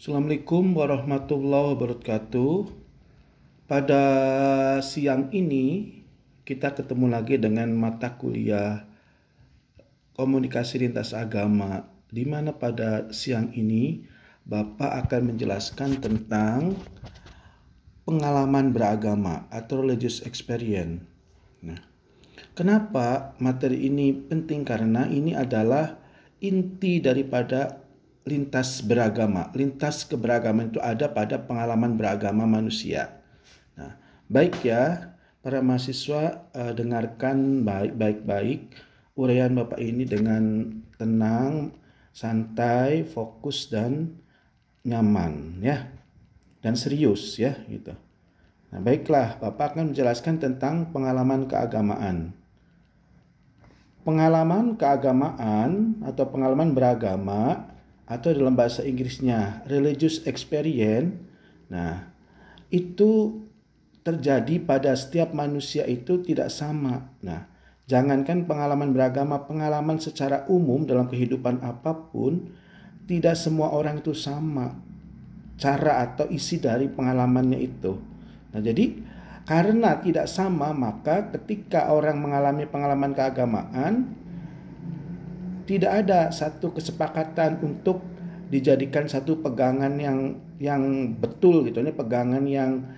Assalamualaikum warahmatullahi wabarakatuh. Pada siang ini kita ketemu lagi dengan mata kuliah komunikasi lintas agama, di mana pada siang ini Bapak akan menjelaskan tentang pengalaman beragama atau religious experience. Nah, kenapa materi ini penting? Karena ini adalah inti daripada lintas beragama. Lintas keberagaman itu ada pada pengalaman beragama manusia. Nah, baik ya, para mahasiswa dengarkan baik-baik uraian Bapak ini dengan tenang, santai, fokus dan nyaman ya. Dan serius ya gitu. Nah, baiklah, Bapak akan menjelaskan tentang pengalaman keagamaan. Pengalaman keagamaan atau pengalaman beragama atau dalam bahasa Inggrisnya religious experience. Nah, itu terjadi pada setiap manusia itu tidak sama. Nah, jangankan pengalaman beragama, pengalaman secara umum dalam kehidupan apapun, tidak semua orang itu sama cara atau isi dari pengalamannya itu. Nah, jadi karena tidak sama, maka ketika orang mengalami pengalaman keagamaan, tidak ada satu kesepakatan untuk dijadikan satu pegangan yang betul gitu, ini pegangan yang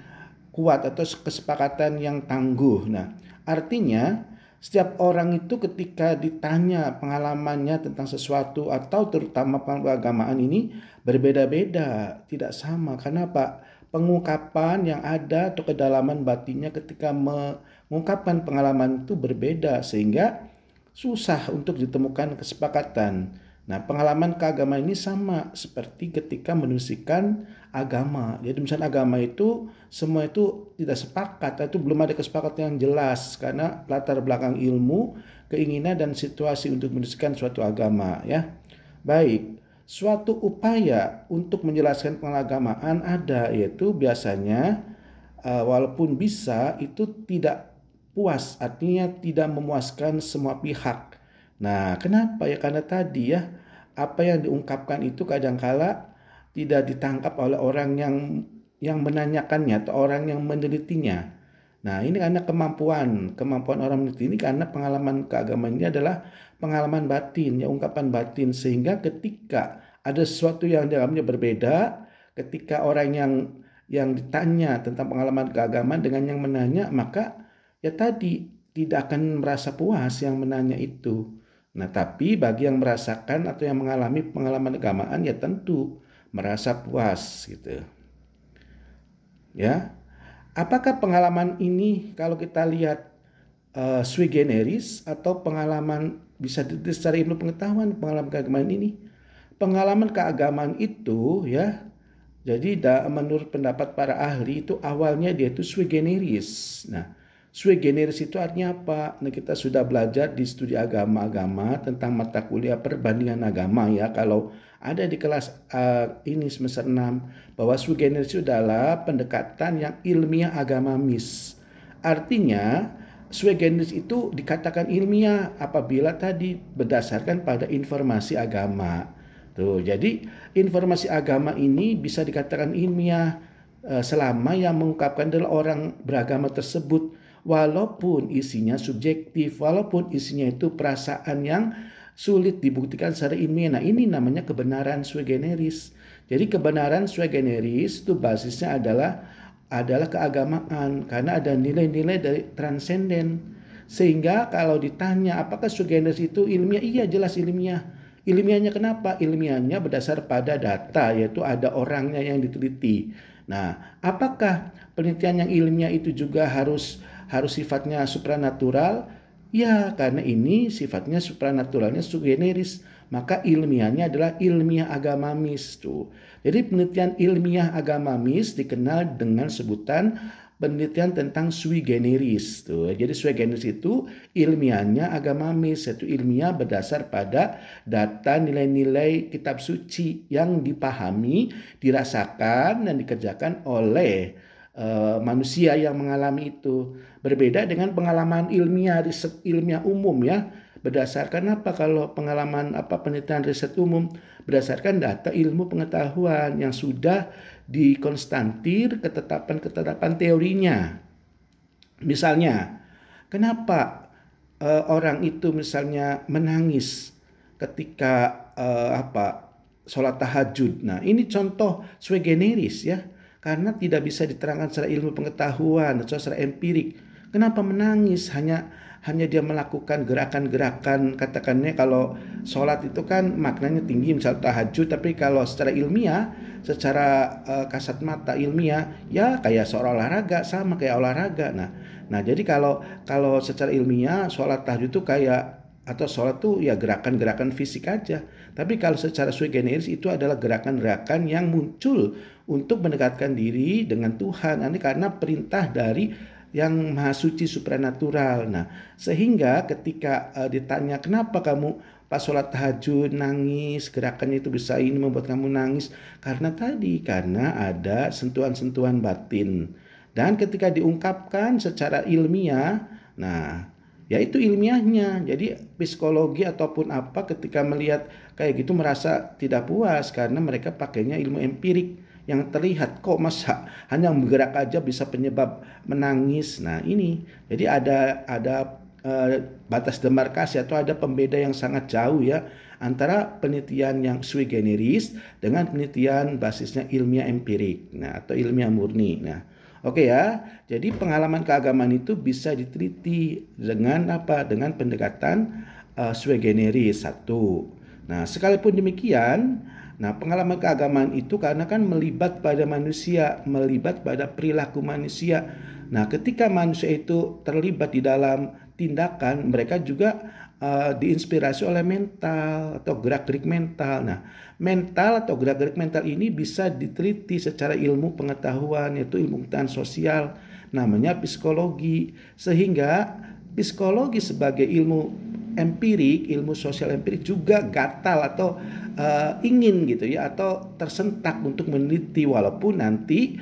kuat atau kesepakatan yang tangguh. Nah, artinya setiap orang itu ketika ditanya pengalamannya tentang sesuatu atau terutama keagamaan ini berbeda-beda, tidak sama. Kenapa? Pengungkapan yang ada atau kedalaman batinnya ketika mengungkapkan pengalaman itu berbeda sehingga susah untuk ditemukan kesepakatan. Nah, pengalaman keagamaan ini sama seperti ketika menuliskan agama. Jadi misalnya agama itu semua itu tidak sepakat, itu belum ada kesepakatan yang jelas karena latar belakang ilmu, keinginan dan situasi untuk menuliskan suatu agama ya. Baik, suatu upaya untuk menjelaskan pengagamaan ada, yaitu biasanya walaupun bisa itu tidak puas, artinya tidak memuaskan semua pihak. Nah, kenapa ya? Karena tadi ya, apa yang diungkapkan itu kadangkala tidak ditangkap oleh orang yang menanyakannya atau orang yang menelitinya. Nah, ini karena kemampuan orang meneliti ini, karena pengalaman keagamaan ini adalah pengalaman batin, ya ungkapan batin, sehingga ketika ada sesuatu yang dalamnya berbeda, ketika orang yang ditanya tentang pengalaman keagamaan dengan yang menanya, maka ya tadi tidak akan merasa puas yang menanya itu. Nah, tapi bagi yang merasakan atau yang mengalami pengalaman keagamaan ya tentu merasa puas gitu. Ya. Apakah pengalaman ini kalau kita lihat sui generis atau pengalaman bisa dilihat secara ilmu pengetahuan pengalaman keagamaan ini? Pengalaman keagamaan itu ya, jadi menurut pendapat para ahli itu awalnya dia itu sui generis. Nah, sui generis itu artinya apa? Nah, kita sudah belajar di studi agama-agama tentang mata kuliah perbandingan agama ya. Kalau ada di kelas ini semester 6 bahwa sui generis itu adalah pendekatan yang ilmiah agamamis. Artinya sui generis itu dikatakan ilmiah apabila tadi berdasarkan pada informasi agama. Tuh, jadi informasi agama ini bisa dikatakan ilmiah selama yang mengungkapkan adalah orang beragama tersebut, walaupun isinya subjektif, walaupun isinya itu perasaan yang sulit dibuktikan secara ilmiah. Nah, ini namanya kebenaran sui generis. Jadi kebenaran sui generis itu basisnya adalah keagamaan, karena ada nilai-nilai dari transenden. Sehingga kalau ditanya apakah sui generis itu ilmiah? Iya, jelas ilmiah. Ilmiahnya kenapa? Ilmiahnya berdasar pada data, yaitu ada orangnya yang diteliti. Nah, apakah penelitian yang ilmiah itu juga harus sifatnya supranatural? Ya, karena ini sifatnya supranaturalnya sui generis, maka ilmiahnya adalah ilmiah agamamis tuh. Jadi penelitian ilmiah agamamis dikenal dengan sebutan penelitian tentang sui generis tuh. Jadi sui generis itu ilmiahnya agamamis, yaitu ilmiah berdasar pada data nilai-nilai kitab suci yang dipahami, dirasakan dan dikerjakan oleh manusia yang mengalami itu. Berbeda dengan pengalaman ilmiah, riset ilmiah umum ya. Berdasarkan apa? Kalau pengalaman penelitian riset umum berdasarkan data ilmu pengetahuan yang sudah dikonstantir ketetapan-ketetapan teorinya. Misalnya, kenapa orang itu misalnya menangis ketika sholat tahajud. Nah, ini contoh sui generis ya, karena tidak bisa diterangkan secara ilmu pengetahuan atau secara empirik. Kenapa menangis? Hanya dia melakukan gerakan-gerakan, katakannya kalau sholat itu kan maknanya tinggi, misal tahajud, tapi kalau secara ilmiah, secara kasat mata ilmiah, ya kayak seorang olahraga, sama kayak olahraga. Nah jadi kalau secara ilmiah sholat tahajud itu kayak, atau sholat tuh ya gerakan-gerakan fisik aja. Tapi kalau secara sui generis itu adalah gerakan-gerakan yang muncul untuk mendekatkan diri dengan Tuhan. Ini karena perintah dari yang maha suci supranatural. Nah, sehingga ketika ditanya kenapa kamu pas sholat tahajud nangis, gerakannya itu bisa ini membuat kamu nangis, karena ada sentuhan-sentuhan batin. Dan ketika diungkapkan secara ilmiah, nah yaitu ilmiahnya. Jadi psikologi ataupun apa ketika melihat kayak gitu merasa tidak puas karena mereka pakainya ilmu empirik yang terlihat. Kok masa hanya bergerak aja bisa penyebab menangis. Nah ini jadi ada batas demarkasi atau ada pembeda yang sangat jauh ya antara penelitian yang sui generis dengan penelitian basisnya ilmiah empirik, nah atau ilmiah murni. Nah oke ya, jadi pengalaman keagamaan itu bisa diteliti dengan apa? Dengan pendekatan sui generis satu. Nah, sekalipun demikian, nah pengalaman keagamaan itu karena kan melibat pada manusia, melibat pada perilaku manusia. Nah, ketika manusia itu terlibat di dalam tindakan, mereka juga diinspirasi oleh mental atau gerak-gerik mental. Nah, mental atau gerak-gerik mental ini bisa diteliti secara ilmu pengetahuan, yaitu ilmu pengetahuan sosial, namanya psikologi. Sehingga psikologi sebagai ilmu empirik, ilmu sosial empirik juga gatal atau ingin gitu ya, atau tersentak untuk meneliti walaupun nanti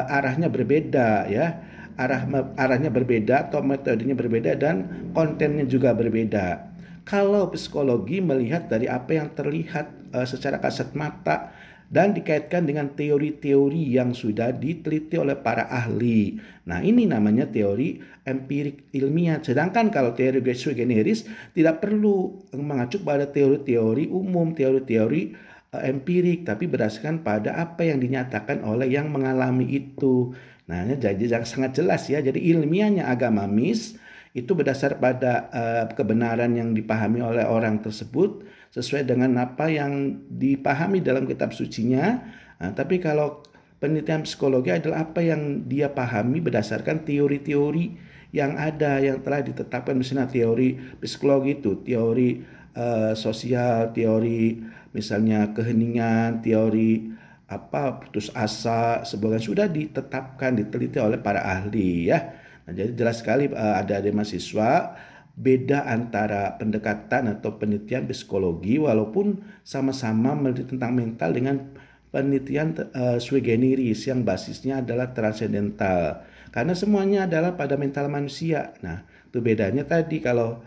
arahnya berbeda ya. Arahnya berbeda atau metodenya berbeda dan kontennya juga berbeda. Kalau psikologi melihat dari apa yang terlihat secara kasat mata dan dikaitkan dengan teori-teori yang sudah diteliti oleh para ahli. Nah, ini namanya teori empirik ilmiah. Sedangkan kalau teori sui generis tidak perlu mengacu pada teori-teori umum, teori-teori empirik, tapi berdasarkan pada apa yang dinyatakan oleh yang mengalami itu. Nah, jadi sangat jelas ya. Jadi ilmiahnya agamamis itu berdasar pada kebenaran yang dipahami oleh orang tersebut sesuai dengan apa yang dipahami dalam kitab sucinya. Nah, tapi kalau penelitian psikologi adalah apa yang dia pahami berdasarkan teori-teori yang ada, yang telah ditetapkan. Misalnya teori psikologi itu teori sosial, teori misalnya keheningan, teori putus asa, sebagian sudah ditetapkan, diteliti oleh para ahli ya. Nah, jadi jelas sekali ada mahasiswa beda antara pendekatan atau penelitian psikologi walaupun sama-sama meneliti tentang mental dengan penelitian sui generis yang basisnya adalah transendental, karena semuanya adalah pada mental manusia. Nah, itu bedanya tadi kalau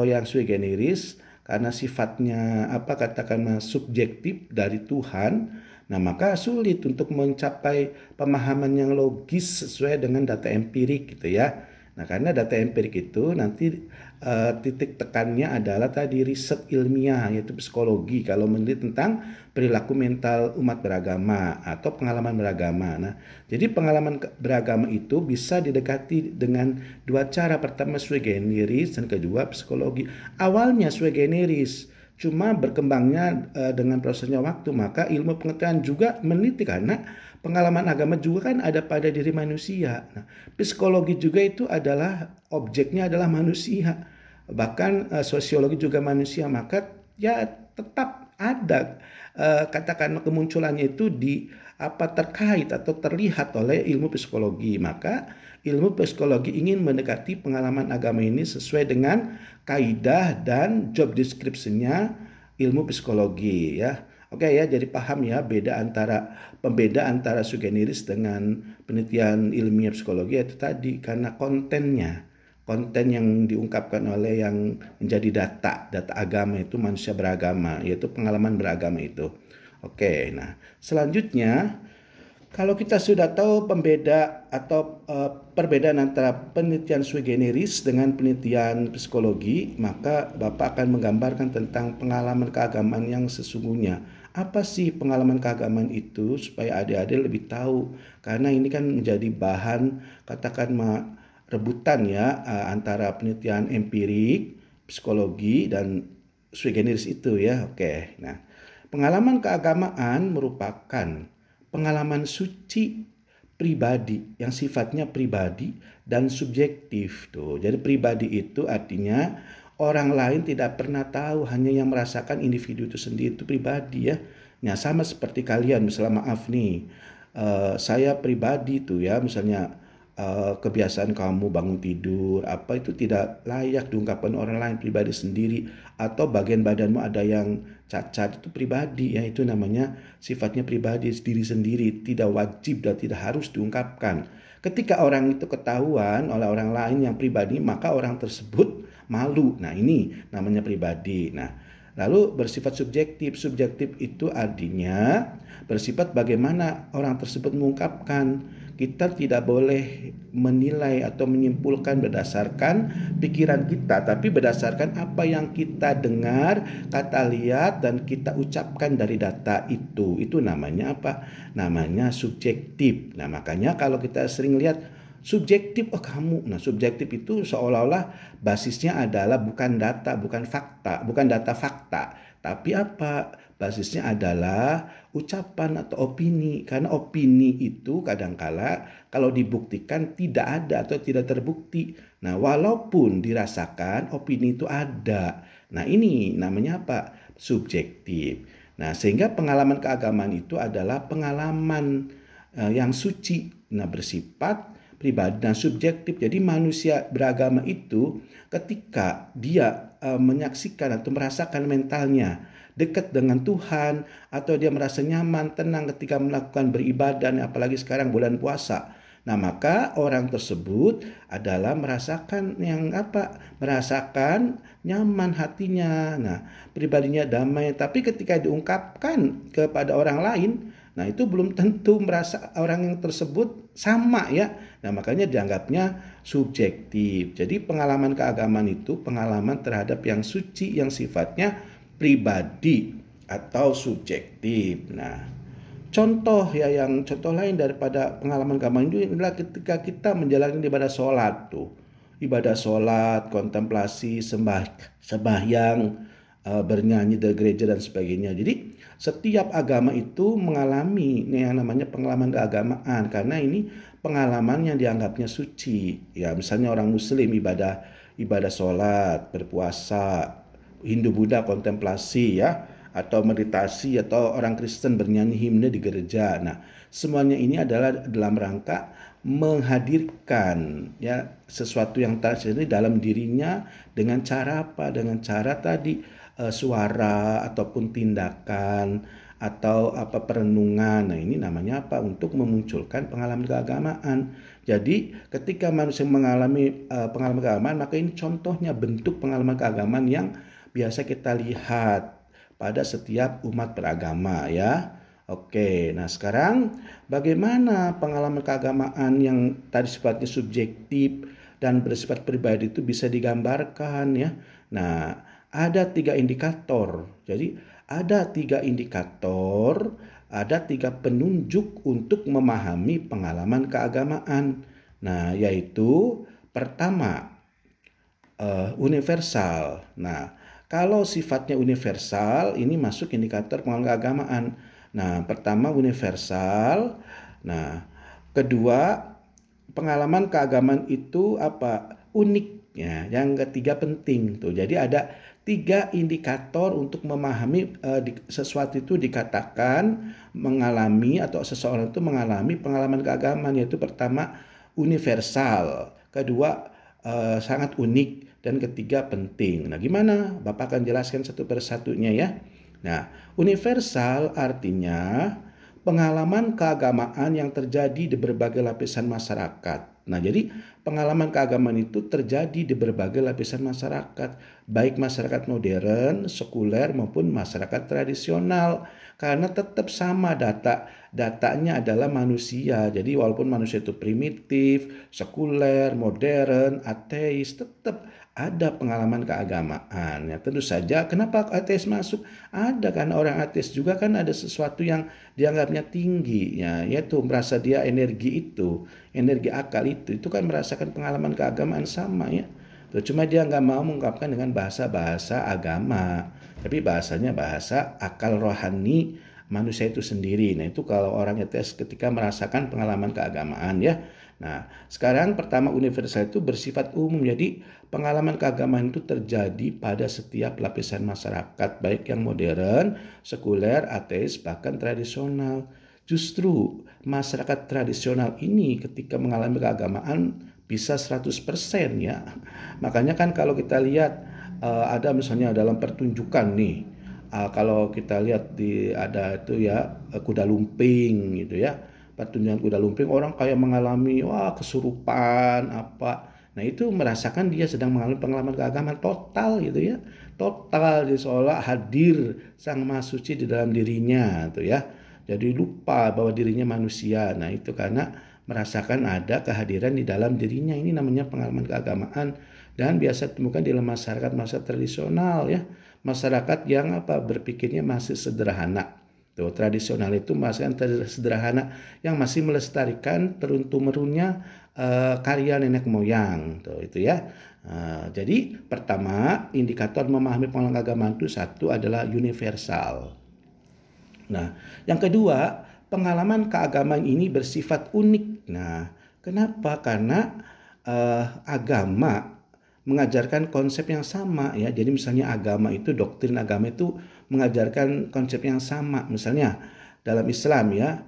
yang sui generis karena sifatnya katakanlah subjektif dari Tuhan. Nah, maka sulit untuk mencapai pemahaman yang logis sesuai dengan data empirik gitu ya. Nah, karena data empirik itu nanti titik tekannya adalah tadi riset ilmiah, yaitu psikologi kalau meneliti tentang perilaku mental umat beragama atau pengalaman beragama. Nah, jadi pengalaman beragama itu bisa didekati dengan dua cara. Pertama sui generis dan kedua psikologi. Awalnya sui generis, cuma berkembangnya dengan prosesnya waktu, maka ilmu pengetahuan juga meneliti karena pengalaman agama juga kan ada pada diri manusia. Nah, psikologi juga itu adalah objeknya adalah manusia, bahkan sosiologi juga manusia, maka ya tetap ada katakan kemunculannya itu terkait atau terlihat oleh ilmu psikologi. Maka ilmu psikologi ingin mendekati pengalaman agama ini sesuai dengan kaidah dan job description-nya ilmu psikologi ya. Oke ya, jadi paham ya pembeda antara sui generis dengan penelitian ilmiah psikologi itu tadi karena kontennya. konten yang diungkapkan oleh yang menjadi data agama itu manusia beragama, yaitu pengalaman beragama itu. Oke, nah selanjutnya kalau kita sudah tahu perbedaan antara penelitian sui generis dengan penelitian psikologi, maka Bapak akan menggambarkan tentang pengalaman keagamaan yang sesungguhnya. Apa sih pengalaman keagamaan itu supaya adik-adik lebih tahu? Karena ini kan menjadi bahan katakan rebutan ya antara penelitian empirik, psikologi dan sui generis itu ya. Oke. Nah, pengalaman keagamaan merupakan pengalaman suci pribadi yang sifatnya pribadi dan subjektif tuh. Jadi pribadi itu artinya orang lain tidak pernah tahu, hanya yang merasakan individu itu sendiri, itu pribadi ya. Nah, sama seperti kalian, misalnya maaf nih, saya pribadi tuh ya, misalnya kebiasaan kamu bangun tidur apa itu tidak layak diungkapkan orang lain, pribadi sendiri, atau bagian badanmu ada yang cacat, itu pribadi ya, itu namanya sifatnya pribadi diri sendiri, tidak wajib dan tidak harus diungkapkan. Ketika orang itu ketahuan oleh orang lain yang pribadi, maka orang tersebut malu. Nah, ini namanya pribadi. Nah, lalu bersifat subjektif. Subjektif itu artinya bersifat bagaimana orang tersebut mengungkapkan. Kita tidak boleh menilai atau menyimpulkan berdasarkan pikiran kita, tapi berdasarkan apa yang kita dengar, kata lihat, dan kita ucapkan dari data itu. Itu namanya apa? Namanya subjektif. Nah, makanya kalau kita sering lihat subjektif, oh kamu. Nah, subjektif itu seolah-olah basisnya adalah bukan data, bukan fakta, bukan data fakta. Tapi apa? Basisnya adalah ucapan atau opini. Karena opini itu kadangkala kalau dibuktikan tidak ada atau tidak terbukti. Nah, walaupun dirasakan, opini itu ada. Nah, ini namanya apa? Subjektif. Nah, sehingga pengalaman keagamaan itu adalah pengalaman yang suci. Nah, bersifat pribadi dan subjektif. Jadi manusia beragama itu ketika dia menyaksikan atau merasakan mentalnya dekat dengan Tuhan, atau dia merasa nyaman, tenang ketika melakukan beribadah, apalagi sekarang bulan puasa. Nah, maka orang tersebut adalah merasakan yang apa? Merasakan nyaman hatinya. Nah, pribadinya damai. Tapi ketika diungkapkan kepada orang lain, nah itu belum tentu merasa orang yang tersebut sama ya. Nah, makanya dianggapnya subjektif. Jadi pengalaman keagamaan itu pengalaman terhadap yang suci, yang sifatnya pribadi atau subjektif. Nah, contoh lain daripada pengalaman keagamaan itu adalah ketika kita menjalani ibadah sholat tuh. Ibadah sholat, kontemplasi, sembahyang, bernyanyi di gereja dan sebagainya. Jadi setiap agama itu mengalami yang namanya pengalaman keagamaan, karena ini pengalaman yang dianggapnya suci. Ya, misalnya orang Muslim ibadah sholat, berpuasa, Hindu Buddha kontemplasi ya, atau meditasi, atau orang Kristen bernyanyi himne di gereja. Nah, semuanya ini adalah dalam rangka menghadirkan ya sesuatu yang tersendiri dalam dirinya dengan cara apa? Dengan cara tadi suara ataupun tindakan atau apa perenungan. Nah, ini namanya apa? Untuk memunculkan pengalaman keagamaan. Jadi ketika manusia mengalami pengalaman keagamaan, maka ini contohnya bentuk pengalaman keagamaan yang biasa kita lihat pada setiap umat beragama ya. Oke, nah sekarang bagaimana pengalaman keagamaan yang tadi sifatnya subjektif dan bersifat pribadi itu bisa digambarkan ya. Nah, ada 3 indikator. Jadi ada 3 indikator, ada 3 penunjuk untuk memahami pengalaman keagamaan. Nah, yaitu pertama universal. Nah, kalau sifatnya universal, ini masuk indikator pengalaman keagamaan. Nah, pertama universal. Nah, kedua pengalaman keagamaan itu apa? Unik. Ya, yang ketiga penting tuh. Jadi ada 3 indikator untuk memahami sesuatu itu dikatakan mengalami atau seseorang itu mengalami pengalaman keagamaan, yaitu pertama universal, kedua sangat unik, dan ketiga penting. Nah, gimana? Bapak akan jelaskan satu persatunya ya. Nah, universal artinya pengalaman keagamaan yang terjadi di berbagai lapisan masyarakat. Nah, jadi pengalaman keagamaan itu terjadi di berbagai lapisan masyarakat, baik masyarakat modern, sekuler maupun masyarakat tradisional, karena tetap sama datanya adalah manusia. Jadi walaupun manusia itu primitif, sekuler, modern, ateis, tetap ada pengalaman keagamaan. Ya, tentu saja kenapa ateis masuk? Ada, karena orang ateis juga kan ada sesuatu yang dianggapnya tinggi, ya, yaitu merasa dia energi akal itu kan merasakan pengalaman keagamaan sama, ya. Cuma dia nggak mau mengungkapkan dengan bahasa-bahasa agama, tapi bahasanya bahasa akal rohani manusia itu sendiri. Nah, itu kalau orang ateis ketika merasakan pengalaman keagamaan, ya. Nah, sekarang pertama, universal itu bersifat umum. Jadi pengalaman keagamaan itu terjadi pada setiap lapisan masyarakat, baik yang modern, sekuler, ateis, bahkan tradisional. Justru masyarakat tradisional ini ketika mengalami keagamaan bisa 100%, ya. Makanya kan kalau kita lihat ada misalnya dalam pertunjukan nih, kalau kita lihat ada itu, ya, kuda lumping gitu, ya. Pertunjukan kuda lumping, orang kayak mengalami kesurupan apa. Nah, itu merasakan dia sedang mengalami pengalaman keagamaan total gitu, ya. Total, jadi seolah hadir Sang Maha Suci di dalam dirinya tuh, ya. Jadi lupa bahwa dirinya manusia. Nah, itu karena merasakan ada kehadiran di dalam dirinya. Ini namanya pengalaman keagamaan dan biasa ditemukan di masyarakat tradisional, ya. Masyarakat yang berpikirnya masih sederhana. Tuh, tradisional itu masyarakat sederhana yang masih melestarikan turun-temurunnya karya nenek moyang. Tuh, itu, ya. Jadi pertama, indikator memahami pengalaman keagamaan itu satu adalah universal. Nah, yang kedua, pengalaman keagamaan ini bersifat unik. Nah, kenapa? Karena agama mengajarkan konsep yang sama, ya. Jadi misalnya doktrin agama itu mengajarkan konsep yang sama. Misalnya dalam Islam, ya,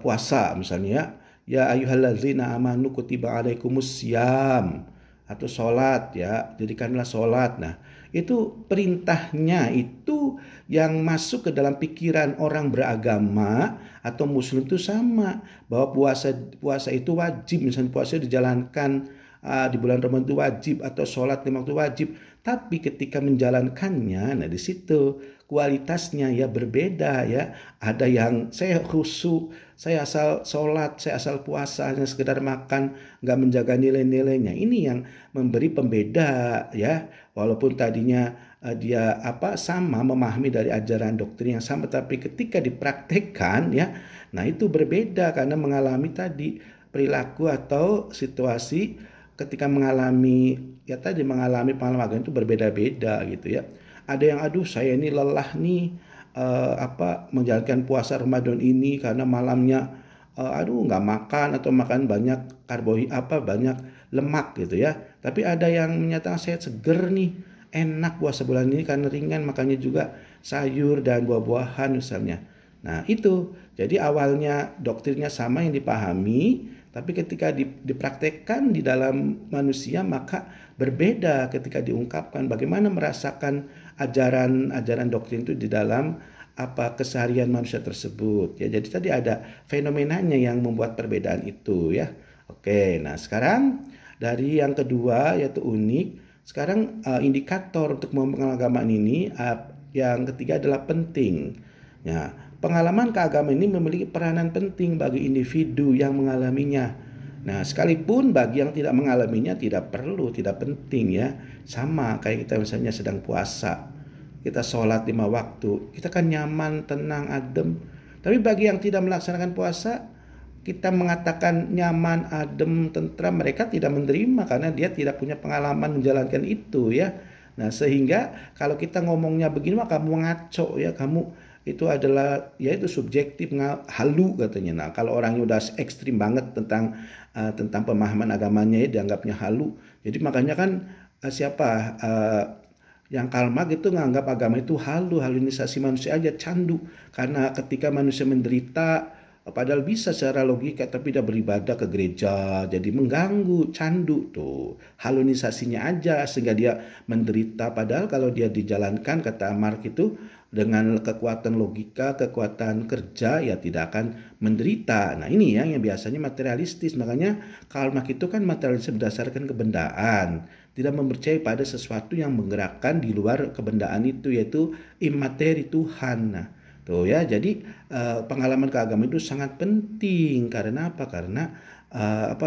puasa misalnya, ya ayyuhalladzina amanu kutiba alaikumussyam, atau sholat, ya, jadikanlah sholat. Nah, itu perintahnya itu yang masuk ke dalam pikiran orang beragama atau muslim itu sama, bahwa puasa itu wajib. Misalnya puasa dijalankan di bulan Ramadan itu wajib, atau sholat 5 waktu wajib. Tapi ketika menjalankannya, nah di situ kualitasnya ya berbeda, ya. Ada yang saya khusyuk, saya asal sholat, saya asal puasa, hanya sekedar makan, nggak menjaga nilai-nilainya. Ini yang memberi pembeda, ya. Walaupun tadinya dia sama memahami dari ajaran doktrin yang sama, tapi ketika dipraktekkan, ya, nah itu berbeda karena mengalami tadi perilaku atau situasi ketika mengalami pengalaman agama itu berbeda-beda gitu, ya. Ada yang saya ini lelah nih menjalankan puasa Ramadan ini karena malamnya nggak makan atau makan banyak banyak lemak gitu, ya. Tapi ada yang menyatakan saya seger nih, enak puasa bulan ini karena ringan, makannya juga sayur dan buah-buahan misalnya. Nah, itu. Jadi awalnya doktrinnya sama yang dipahami, tapi ketika dipraktekkan di dalam manusia maka berbeda ketika diungkapkan bagaimana merasakan ajaran doktrin itu di dalam keseharian manusia tersebut, ya. Jadi tadi ada fenomenanya yang membuat perbedaan itu, ya. Oke, nah sekarang dari yang kedua yaitu unik. Sekarang indikator untuk pengalaman ini yang ketiga adalah penting. Ya, pengalaman keagamaan ini memiliki peranan penting bagi individu yang mengalaminya. Nah, sekalipun bagi yang tidak mengalaminya tidak penting, ya. Sama kayak kita misalnya sedang puasa, kita sholat 5 waktu, kita kan nyaman, tenang, adem. Tapi bagi yang tidak melaksanakan puasa, kita mengatakan nyaman, adem, tentram, mereka tidak menerima karena dia tidak punya pengalaman menjalankan itu, ya. Nah, sehingga kalau kita ngomongnya begini, maka kamu ngaco, ya, kamu itu adalah, ya, itu subjektif, halu katanya. Nah, kalau orangnya udah ekstrim banget tentang pemahaman agamanya, ya, dianggapnya halu. Jadi makanya kan yang Karl Marx itu menganggap agama itu haluinisasi manusia aja, candu. Karena ketika manusia menderita, padahal bisa secara logika, tapi dia beribadah ke gereja, jadi mengganggu, candu tuh. Haluinisasinya aja sehingga dia menderita. Padahal kalau dia dijalankan, kata Marx itu, dengan kekuatan logika, kekuatan kerja, ya tidak akan menderita. Nah ini yang biasanya materialistis. Makanya Karl Marx itu kan materialistis berdasarkan kebendaan, tidak mempercayai pada sesuatu yang menggerakkan di luar kebendaan itu, yaitu imateri Tuhan. Nah tuh ya, jadi pengalaman keagamaan itu sangat penting. Karena apa? Karena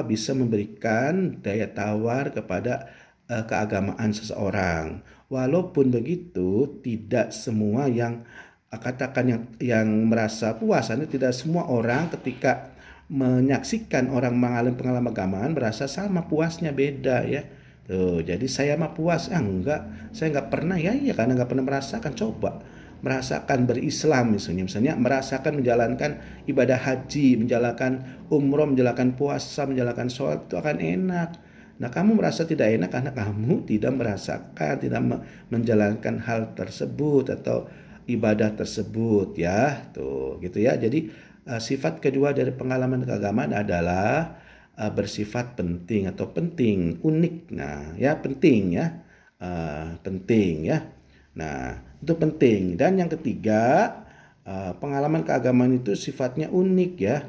bisa memberikan daya tawar kepada keagamaan seseorang. Walaupun begitu, tidak semua yang katakan yang merasa puas, tidak semua orang ketika menyaksikan orang mengalami pengalaman keagamaan merasa sama puasnya, beda ya. Tuh, jadi saya mah puas, enggak, saya enggak pernah ya, karena enggak pernah merasakan. Coba merasakan berislam misalnya merasakan menjalankan ibadah haji, menjalankan umroh, menjalankan puasa, menjalankan sholat, itu akan enak. Nah, kamu merasa tidak enak karena kamu tidak merasakan, tidak menjalankan hal tersebut atau ibadah tersebut ya. Tuh, gitu ya. Jadi sifat kedua dari pengalaman keagamaan adalah bersifat penting atau penting, unik. Nah, ya penting ya. Penting ya. Nah, itu penting. Dan yang ketiga, pengalaman keagamaan itu sifatnya unik ya.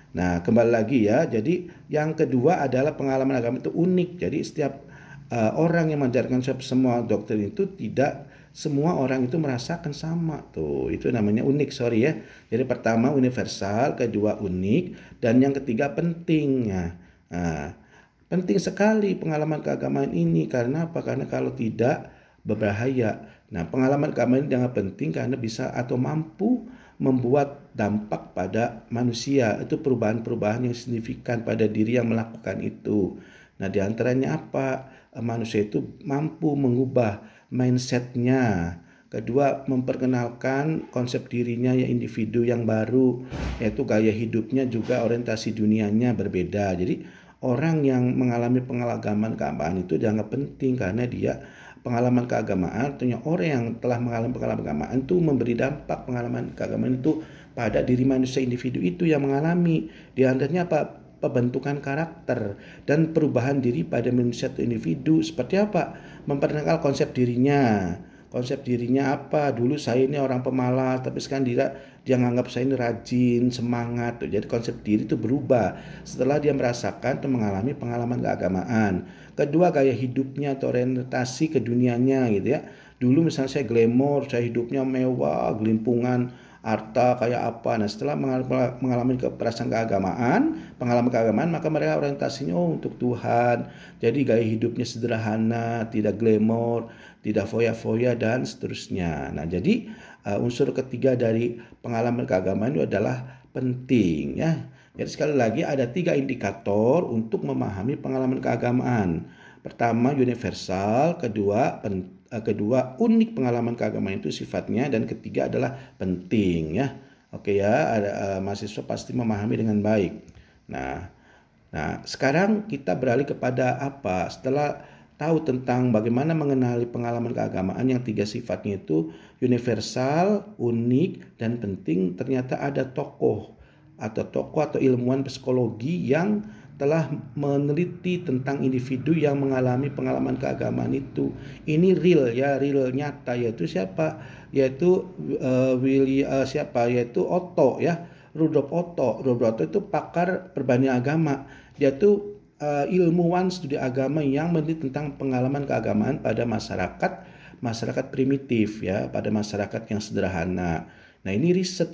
Nah, kembali lagi ya. Jadi yang kedua adalah pengalaman agama itu unik. Jadi setiap orang yang mengajarkan semua doktrin itu tidak semua orang itu merasakan sama. Tuh, itu namanya unik, sorry ya. Jadi pertama universal, kedua unik, dan yang ketiga penting. Nah, penting sekali pengalaman keagamaan ini. Karena apa? Karena kalau tidak berbahaya. Nah, pengalaman keagamaan ini sangat penting karena bisa atau mampu membuat dampak pada manusia. Itu perubahan-perubahan yang signifikan pada diri yang melakukan itu. Nah, diantaranya apa? Manusia itu mampu mengubah mindsetnya. Kedua, memperkenalkan konsep dirinya ya individu yang baru, yaitu gaya hidupnya juga orientasi dunianya berbeda. Jadi orang yang mengalami pengalaman keagamaan itu dianggap penting karena dia pengalaman keagamaan, artinya orang yang telah mengalami pengalaman keagamaan itu memberi dampak pengalaman keagamaan itu pada diri manusia individu itu yang mengalami. Di antaranya apa? Pembentukan karakter dan perubahan diri pada manusia atau individu. Seperti apa? Memperkenalkan konsep dirinya. Konsep dirinya apa? Dulu saya ini orang pemalas, tapi sekarang dia menganggap saya ini rajin, semangat. Jadi konsep diri itu berubah setelah dia merasakan atau mengalami pengalaman keagamaan. Kedua, gaya hidupnya atau orientasi ke dunianya gitu ya. Dulu misalnya saya glamor, saya hidupnya mewah, gelimpungan, harta kayak apa. Nah, setelah mengalami perasaan keagamaan, pengalaman keagamaan, maka mereka orientasinya untuk Tuhan. Jadi gaya hidupnya sederhana, tidak glamor, tidak foya-foya dan seterusnya. Nah, jadi unsur ketiga dari pengalaman keagamaan itu adalah penting ya. Jadi sekali lagi ada 3 indikator untuk memahami pengalaman keagamaan. Pertama universal, kedua unik pengalaman keagamaan itu sifatnya, dan ketiga adalah penting ya. Oke ya, ada mahasiswa pasti memahami dengan baik. Nah, sekarang kita beralih kepada apa? Setelah tahu tentang bagaimana mengenali pengalaman keagamaan yang 3 sifatnya itu universal, unik, dan penting, ternyata ada tokoh atau ilmuwan psikologi yang telah meneliti tentang individu yang mengalami pengalaman keagamaan itu. Ini real ya, real nyata, yaitu siapa? Yaitu yaitu Otto ya, Rudolf Otto. Rudolf Otto itu pakar perbandingan agama. Dia tuh ilmuwan studi agama yang meneliti tentang pengalaman keagamaan pada masyarakat primitif ya, pada masyarakat yang sederhana. Nah, ini riset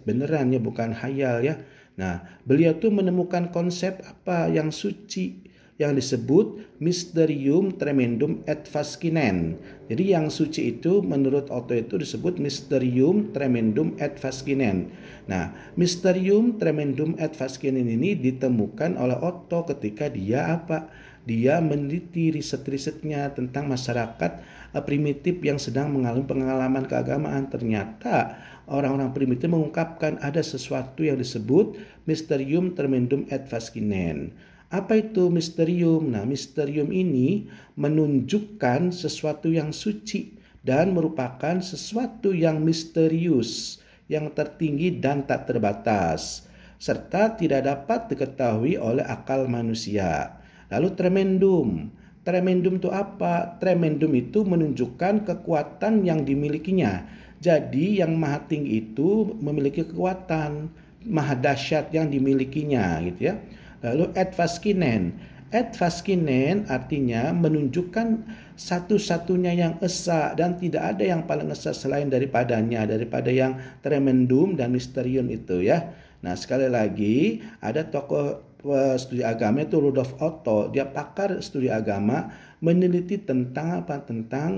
beneran ya, bukan hayal ya. Nah, beliau tuh menemukan konsep apa yang suci yang disebut Mysterium Tremendum et Fascinem. Jadi yang suci itu menurut Otto itu disebut Mysterium Tremendum et Fascinem. Nah, Mysterium Tremendum et Fascinem ini ditemukan oleh Otto ketika dia apa? Dia meneliti riset-risetnya tentang masyarakat primitif yang sedang mengalami pengalaman keagamaan. Ternyata orang-orang primitif mengungkapkan ada sesuatu yang disebut Mysterium Tremendum et Fascinem. Apa itu misterium? Nah, misterium ini menunjukkan sesuatu yang suci dan merupakan sesuatu yang misterius, yang tertinggi dan tak terbatas, serta tidak dapat diketahui oleh akal manusia. Lalu tremendum. Tremendum itu apa? Tremendum itu menunjukkan kekuatan yang dimilikinya. Jadi yang maha tinggi itu memiliki kekuatan maha dahsyat yang dimilikinya gitu ya. Lalu Edvaskinen artinya menunjukkan satu-satunya yang esa dan tidak ada yang paling esa selain daripada yang tremendum dan misterium itu ya. Nah, sekali lagi ada tokoh studi agama itu Rudolf Otto, dia pakar studi agama, meneliti tentang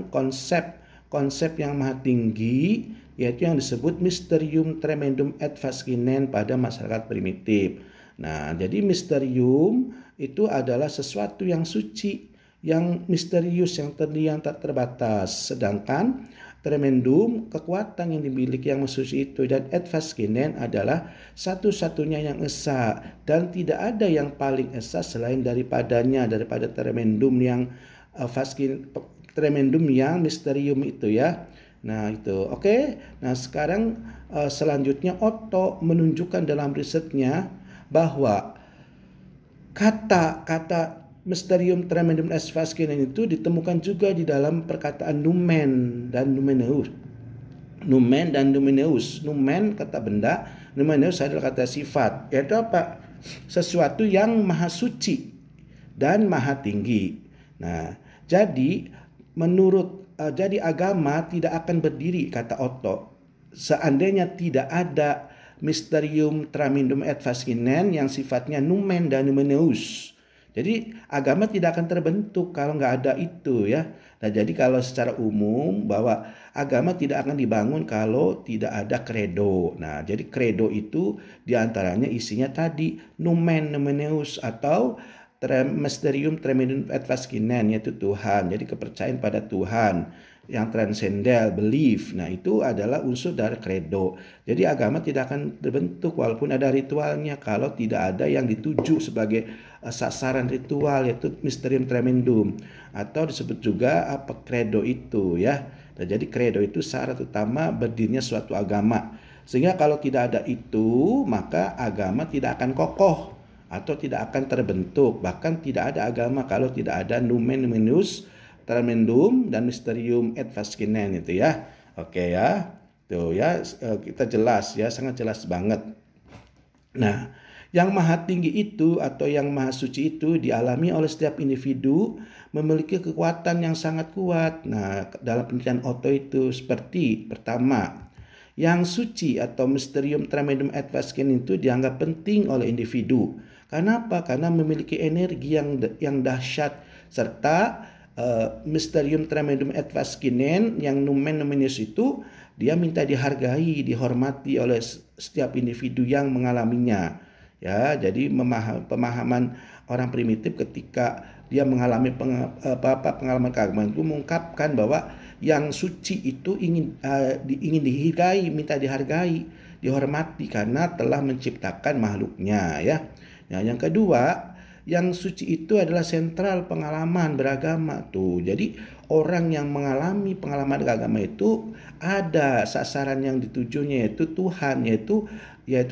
konsep yang maha tinggi, yaitu yang disebut Mysterium Tremendum Edvaskinen pada masyarakat primitif. Nah, jadi misterium itu adalah sesuatu yang suci, yang misterius, yang tak terbatas. Sedangkan tremendum, kekuatan yang dimiliki yang suci itu, dan Edvaskinen adalah satu-satunya yang esa dan tidak ada yang paling esa selain daripada tremendum yang tremendum yang misterium itu ya. Nah itu oke. Nah sekarang selanjutnya Otto menunjukkan dalam risetnya bahwa kata-kata Mysterium Tremendum Edvaskinen itu ditemukan juga di dalam perkataan numen dan numeneus. Numen dan numeneus. Numen kata benda, numeneus adalah kata sifat. Yaitu apa? Sesuatu yang maha suci dan maha tinggi. Nah, jadi jadi agama tidak akan berdiri, kata Otto, seandainya tidak ada Mysterium Tremendum Edvaskinen yang sifatnya numen dan numeneus. Jadi agama tidak akan terbentuk kalau nggak ada itu ya. Nah jadi kalau secara umum bahwa agama tidak akan dibangun kalau tidak ada credo. Nah jadi credo itu diantaranya isinya tadi numen numeneus atau Mysterium Tremendum Edvaskinen, yaitu Tuhan. Jadi kepercayaan pada Tuhan yang transendal, belief. Nah itu adalah unsur dari credo. Jadi agama tidak akan terbentuk walaupun ada ritualnya kalau tidak ada yang dituju sebagai sasaran ritual, yaitu Mysterium Tremendum, atau disebut juga apa credo itu ya. Nah, jadi credo itu syarat utama berdirinya suatu agama. Sehingga kalau tidak ada itu, maka agama tidak akan kokoh atau tidak akan terbentuk. Bahkan tidak ada agama kalau tidak ada numen numeneus, tremendum dan Mysterium Edvaskinen itu ya. Oke ya. Tuh ya, kita jelas ya, sangat jelas banget. Nah, yang maha tinggi itu atau yang maha suci itu dialami oleh setiap individu, memiliki kekuatan yang sangat kuat. Nah, dalam penelitian Otto itu seperti pertama, yang suci atau Mysterium Tremendum Edvaskinen itu dianggap penting oleh individu. Kenapa? Karena memiliki energi yang dahsyat, serta Mysterium Tremendum Edvaskinen yang numen numeneus itu dia minta dihargai, dihormati oleh setiap individu yang mengalaminya. Ya, jadi pemahaman orang primitif ketika dia mengalami pengalaman keagamaan itu mengungkapkan bahwa yang suci itu ingin dihargai, minta dihargai, dihormati karena telah menciptakan makhluknya ya. Nah, yang kedua, yang suci itu adalah sentral pengalaman beragama tuh. Jadi orang yang mengalami pengalaman beragama itu ada sasaran yang ditujunya, yaitu Tuhan, yaitu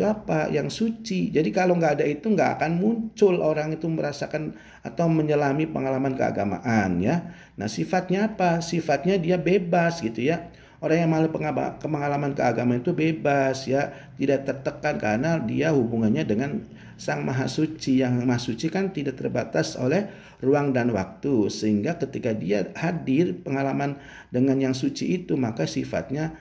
apa? Yang suci. Jadi kalau nggak ada itu nggak akan muncul orang itu merasakan atau menyelami pengalaman keagamaan ya. Nah sifatnya apa? Sifatnya dia bebas gitu ya. Orang yang mengalami pengalaman keagamaan itu bebas ya, tidak tertekan karena dia hubungannya dengan Sang Maha Suci. Yang Maha Suci kan tidak terbatas oleh ruang dan waktu, sehingga ketika dia hadir pengalaman dengan yang suci itu maka sifatnya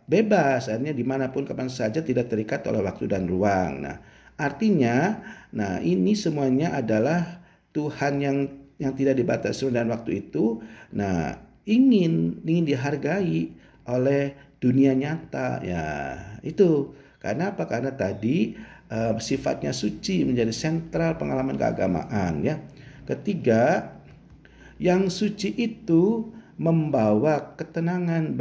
bebas, artinya dimanapun kapan saja tidak terikat oleh waktu dan ruang. Nah artinya, nah ini semuanya adalah Tuhan yang tidak dibatasi dan waktu itu. Nah ingin dihargai oleh dunia nyata ya, itu karena apa? Karena tadi sifatnya suci menjadi sentral pengalaman keagamaan ya. Ketiga, yang suci itu membawa ketenangan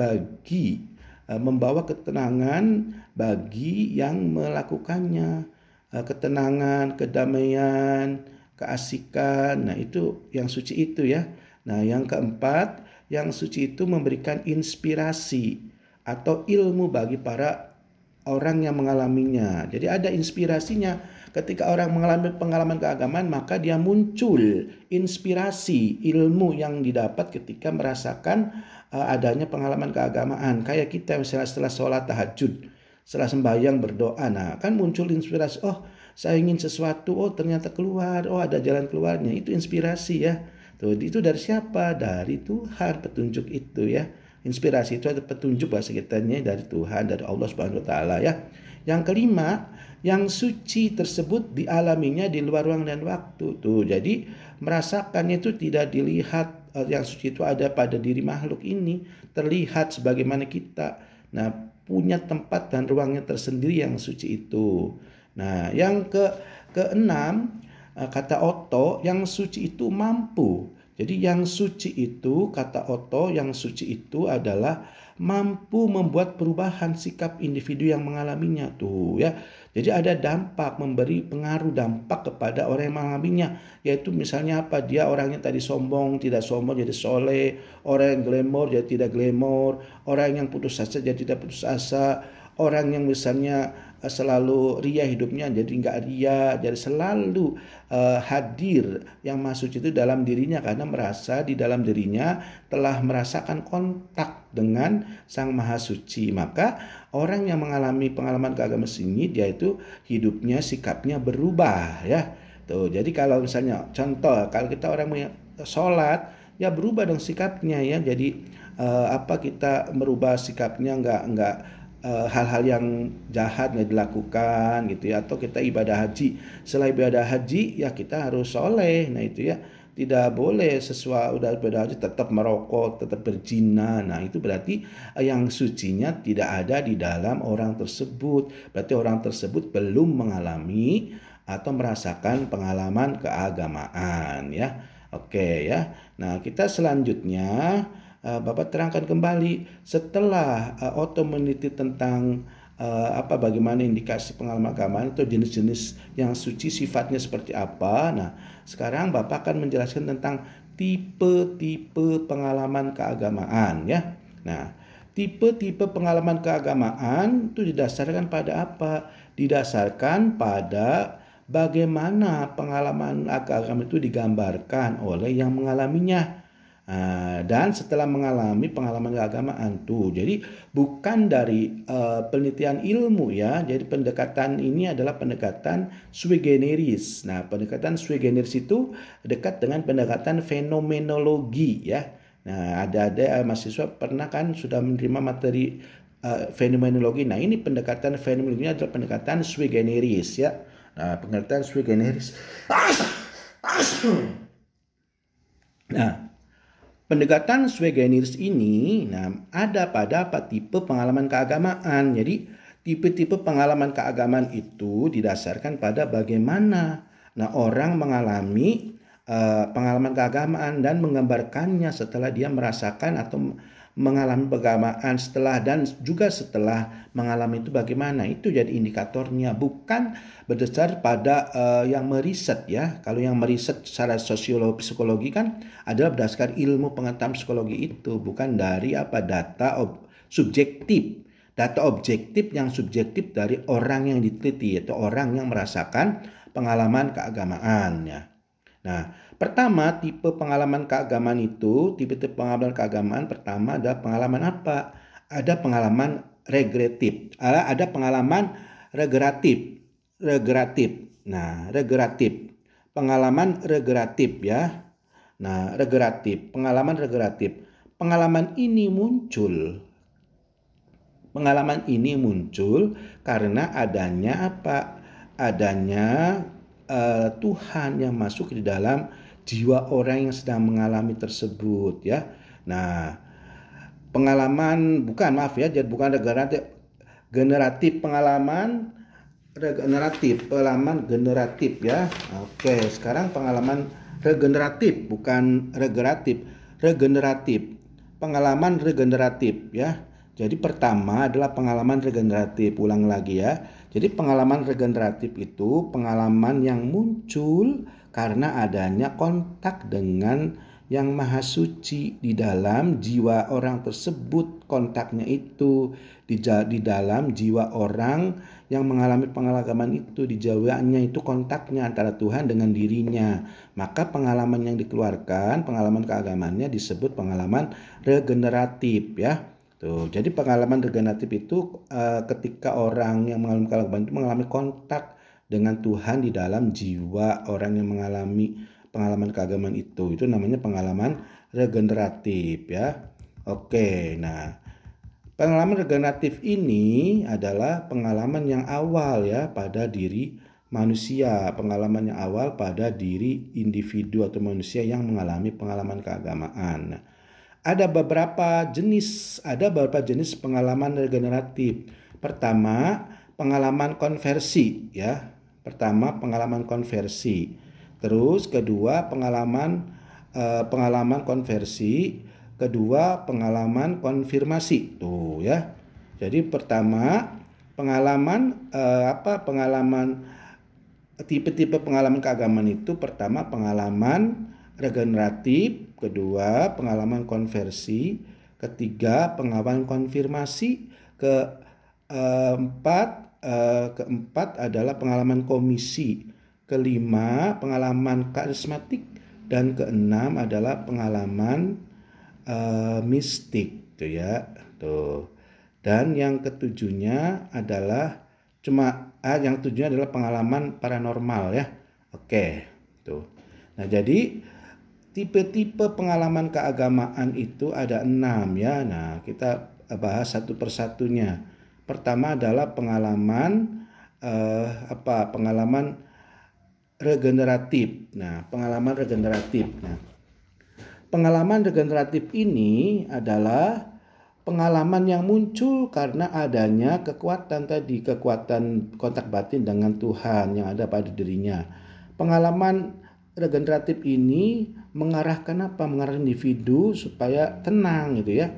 bagi yang melakukannya, ketenangan, kedamaian, keasikan. Nah itu yang suci itu ya. Nah yang keempat, yang suci itu memberikan inspirasi atau ilmu bagi para orang yang mengalaminya. Jadi ada inspirasinya. Ketika orang mengalami pengalaman keagamaan, maka dia muncul inspirasi ilmu yang didapat ketika merasakan adanya pengalaman keagamaan. Kayak kita misalnya setelah sholat tahajud, setelah sembahyang berdoa, nah kan muncul inspirasi. Oh, saya ingin sesuatu, oh ternyata keluar, oh ada jalan keluarnya. Itu inspirasi ya. Tuh, itu dari siapa? Dari Tuhan, petunjuk itu ya. Inspirasi itu ada petunjuk bahasa kitanya dari Tuhan, dari Allah Subhanahu wa taala ya. Yang kelima, yang suci tersebut dialaminya di luar ruang dan waktu. Tuh, jadi merasakannya itu tidak dilihat, yang suci itu ada pada diri makhluk ini, terlihat sebagaimana kita. Nah, punya tempat dan ruangnya tersendiri yang suci itu. Nah, yang keenam, kata Otto, yang suci itu mampu. Jadi yang suci itu, kata Otto, yang suci itu adalah mampu membuat perubahan sikap individu yang mengalaminya tuh ya. Jadi ada dampak, memberi pengaruh dampak kepada orang yang mengalaminya, yaitu misalnya apa, dia orangnya tadi sombong tidak sombong jadi soleh, orang yang glamor jadi tidak glamor, orang yang putus asa jadi tidak putus asa, orang yang misalnya selalu ria hidupnya jadi nggak ria, jadi selalu hadir yang masuk itu dalam dirinya karena merasa di dalam dirinya telah merasakan kontak dengan Sang Maha Suci. Maka orang yang mengalami pengalaman keagamaan ini, dia itu hidupnya, sikapnya berubah ya. Tuh, jadi kalau misalnya contoh, kalau kita orang sholat ya berubah dong sikapnya ya. Jadi kita merubah sikapnya, nggak hal-hal yang jahat nggak dilakukan gitu ya. Atau kita ibadah haji, setelah ibadah haji ya kita harus soleh. Nah itu ya, tidak boleh sesuai udah ibadah haji tetap merokok, tetap berzina. Nah itu berarti yang sucinya tidak ada di dalam orang tersebut. Berarti orang tersebut belum mengalami atau merasakan pengalaman keagamaan ya. Oke ya. Nah kita selanjutnya Bapak terangkan kembali setelah Otto meneliti tentang bagaimana indikasi pengalaman keagamaan atau jenis-jenis yang suci sifatnya seperti apa. Nah, sekarang Bapak akan menjelaskan tentang tipe-tipe pengalaman keagamaan ya. Nah, tipe-tipe pengalaman keagamaan itu didasarkan pada apa? Didasarkan pada bagaimana pengalaman keagamaan itu digambarkan oleh yang mengalaminya. Dan setelah mengalami pengalaman keagamaan tuh, jadi bukan dari penelitian ilmu ya. Jadi pendekatan ini adalah pendekatan sui generis. Nah, pendekatan sui generis itu dekat dengan pendekatan fenomenologi ya. Nah, ada mahasiswa pernah kan sudah menerima materi fenomenologi. Nah, ini pendekatan fenomenologi adalah pendekatan sui generis ya. Nah, pendekatan sui generis. Nah, pendekatan sui generis ini ada pada tipe pengalaman keagamaan. Jadi tipe-tipe pengalaman keagamaan itu didasarkan pada bagaimana orang mengalami pengalaman keagamaan dan menggambarkannya setelah dia merasakan atau mengalami keagamaan dan juga setelah mengalami itu bagaimana. Itu jadi indikatornya, bukan berdasar pada yang meriset ya. Kalau yang meriset secara psikologi kan adalah berdasarkan ilmu pengetahuan psikologi itu, bukan dari data subjektif. Data objektif yang subjektif dari orang yang diteliti, yaitu orang yang merasakan pengalaman keagamaannya. Nah, pertama tipe pengalaman keagamaan itu, tipe-tipe pengalaman keagamaan pertama ada pengalaman apa? Ada pengalaman regretif, ada pengalaman regretatif. Nah, regretatif, pengalaman regretatif ya. Nah, regretatif, pengalaman regretatif. Pengalaman ini muncul karena adanya apa? Adanya Tuhan yang masuk di dalam jiwa orang yang sedang mengalami tersebut ya. Nah, pengalaman bukan generatif, pengalaman generatif ya. Oke, sekarang pengalaman regeneratif, bukan regeneratif. Pengalaman regeneratif ya. Jadi pertama adalah pengalaman regeneratif. Ulang lagi ya. Jadi pengalaman regeneratif itu pengalaman yang muncul karena adanya kontak dengan Yang Maha Suci di dalam jiwa orang tersebut. Kontaknya itu di dalam jiwa orang yang mengalami pengalaman itu, di jiwanya itu kontaknya antara Tuhan dengan dirinya. Maka pengalaman yang dikeluarkan, pengalaman keagamannya disebut pengalaman regeneratif ya. Tuh, jadi pengalaman regeneratif itu ketika orang yang mengalami keagamaan itu mengalami kontak dengan Tuhan di dalam jiwa orang yang mengalami pengalaman keagamaan itu namanya pengalaman regeneratif ya. Oke, nah pengalaman regeneratif ini adalah pengalaman yang awal ya pada diri manusia, pengalaman yang awal pada diri individu atau manusia yang mengalami pengalaman keagamaan. Ada beberapa jenis pengalaman regeneratif. Pertama, pengalaman konversi ya. Pertama, pengalaman konversi. Terus kedua, pengalaman konversi. Kedua, pengalaman konfirmasi. Tuh ya. Jadi pertama, tipe-tipe pengalaman keagamaan itu pertama pengalaman regeneratif, kedua pengalaman konversi, ketiga pengalaman konfirmasi, keempat adalah pengalaman komisi, kelima pengalaman karismatik, dan keenam adalah pengalaman mistik tuh ya. Tuh. Dan yang ketujuhnya adalah pengalaman paranormal ya. Oke, tuh. Nah, jadi tipe-tipe pengalaman keagamaan itu ada 6 ya. Nah, kita bahas satu persatunya. Pertama adalah pengalaman regeneratif. Nah, pengalaman regeneratif. Nah, pengalaman regeneratif ini adalah pengalaman yang muncul karena adanya kekuatan kontak batin dengan Tuhan yang ada pada dirinya. Pengalaman regeneratif ini mengarahkan individu supaya tenang gitu ya.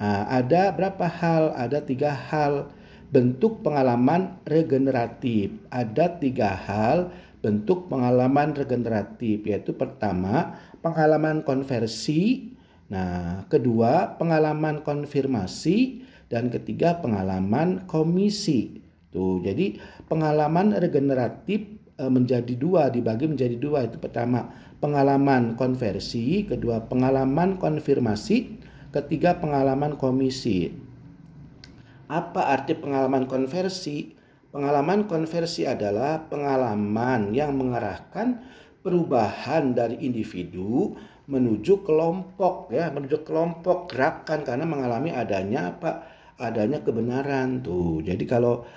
Nah, ada berapa hal? Ada 3 hal bentuk pengalaman regeneratif. Ada 3 hal bentuk pengalaman regeneratif, yaitu pertama pengalaman konversi, nah kedua pengalaman konfirmasi, dan ketiga pengalaman komisi. Tuh, jadi pengalaman regeneratif dibagi menjadi 2. Itu pertama pengalaman konversi, kedua pengalaman konfirmasi, ketiga pengalaman komisi. Apa arti pengalaman konversi? Pengalaman konversi adalah pengalaman yang mengarahkan perubahan dari individu menuju kelompok ya, menuju kelompok gerakan karena mengalami adanya kebenaran tuh. Jadi kalau